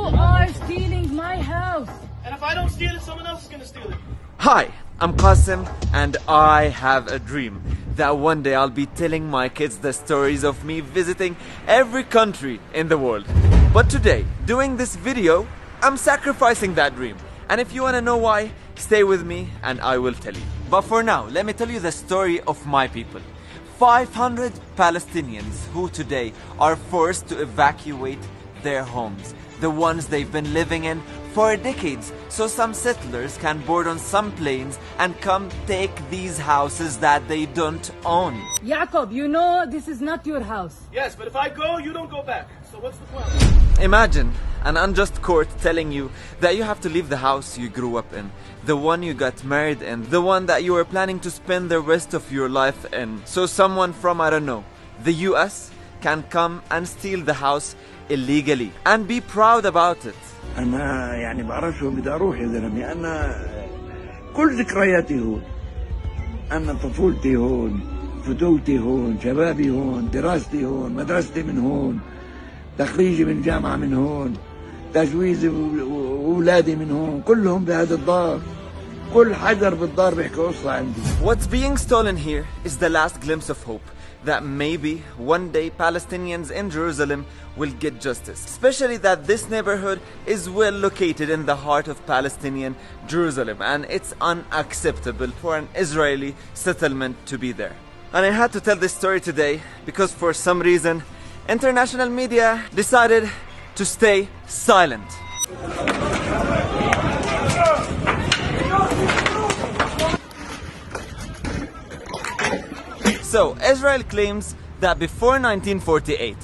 are stealing my house. And if I don't steal it, someone else is gonna steal it. Hi, I'm Qasim, and I have a dream that one day I'll be telling my kids the stories of me visiting every country in the world. But today, doing this video, I'm sacrificing that dream. And if you want to know why, stay with me and I will tell you. But for now, let me tell you the story of my people. 500 Palestinians who today are forced to evacuate their homes, the ones they've been living in for decades, so some settlers can board on some planes and come take these houses that they don't own. Jacob, you know this is not your house. Yes, but if I go, you don't go back. So what's the plan? Imagine an unjust court telling you that you have to leave the house you grew up in, the one you got married in, the one that you were planning to spend the rest of your life in. So someone from, I don't know, the US can come and steal the house illegally and be proud about it. أنا يعني بعرفش وين بدي أروح يا زلمة. أنا كل ذكرياتي هون. أنا طفولتي هون، فتوتي هون، شبابي هون، دراستي هون، مدرستي من هون، تخريجي من جامعة من هون، تجويزي وأولادي من هون، كلهم بهذا الدار. كل حجر بالدار بيحكي قصة عندي. What's being stolen here is the last glimpse of hope that maybe one day Palestinians in Jerusalem will get justice. Especially that this neighborhood is well located in the heart of Palestinian Jerusalem, and it's unacceptable for an Israeli settlement to be there. And I had to tell this story today because for some reason international media decided to stay silent. So, Israel claims that before 1948,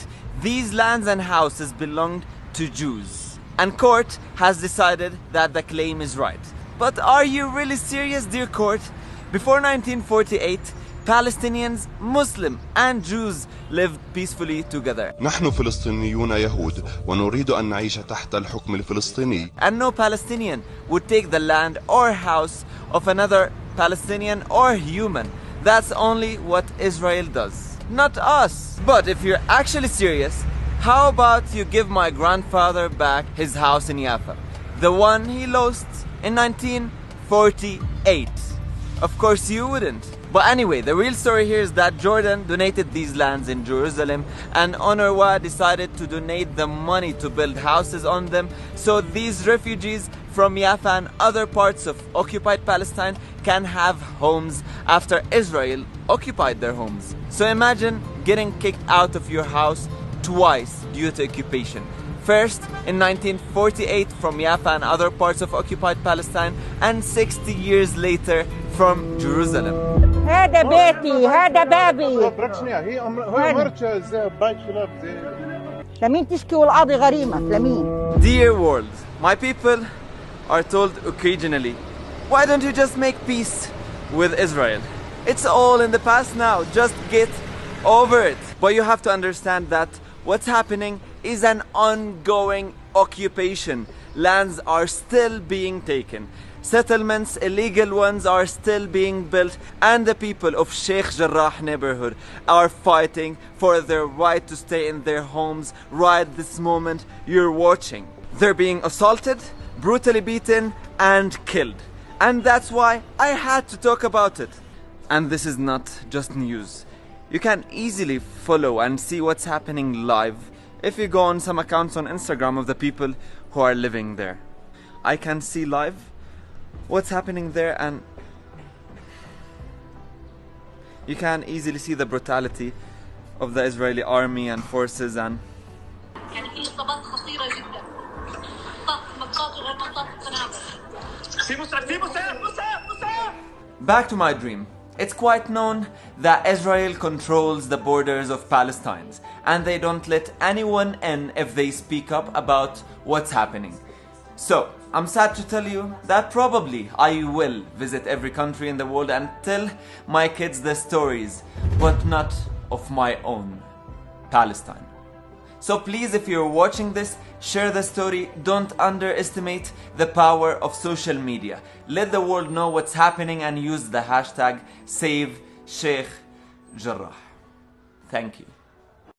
these lands and houses belonged to Jews. And court has decided that the claim is right. But are you really serious, dear court? Before 1948, Palestinians, Muslim and Jews lived peacefully together. نحن فلسطينيون يهود ونريد أن نعيش تحت الحكم الفلسطيني. And no Palestinian would take the land or house of another Palestinian or human. That's only what Israel does, not us. But if you're actually serious, how about you give my grandfather back his house in Jaffa, the one he lost in 1948? Of course you wouldn't. But anyway, the real story here is that Jordan donated these lands in Jerusalem, and UNRWA decided to donate the money to build houses on them, so these refugees from Jaffa and other parts of occupied Palestine can have homes after Israel occupied their homes. So imagine getting kicked out of your house twice due to occupation. First in 1948 from Jaffa and other parts of occupied Palestine, and 60 years later from Jerusalem. هذا بيتي، هذا بابي. لمين تشكي والقاضي غريمك؟ لمين؟ Dear world, my people are told occasionally, why don't you just make peace with Israel? It's all in the past now, just get over it. But you have to understand that what's happening is an ongoing occupation. Lands are still being taken. Settlements, illegal ones, are still being built, and the people of Sheikh Jarrah neighborhood are fighting for their right to stay in their homes right this moment you're watching. They're being assaulted, brutally beaten and killed. And that's why I had to talk about it. And this is not just news. You can easily follow and see what's happening live if you go on some accounts on Instagram of the people who are living there. I can see live what's happening there, and you can easily see the brutality of the Israeli army and forces. And back to my dream. It's quite known that Israel controls the borders of Palestine, and they don't let anyone in if they speak up about what's happening. So, I'm sad to tell you that probably I will visit every country in the world and tell my kids the stories, but not of my own Palestine. So please, if you're watching this, share the story. Don't underestimate the power of social media. Let the world know what's happening and use the hashtag #SaveSheikh Jarrah. Thank you.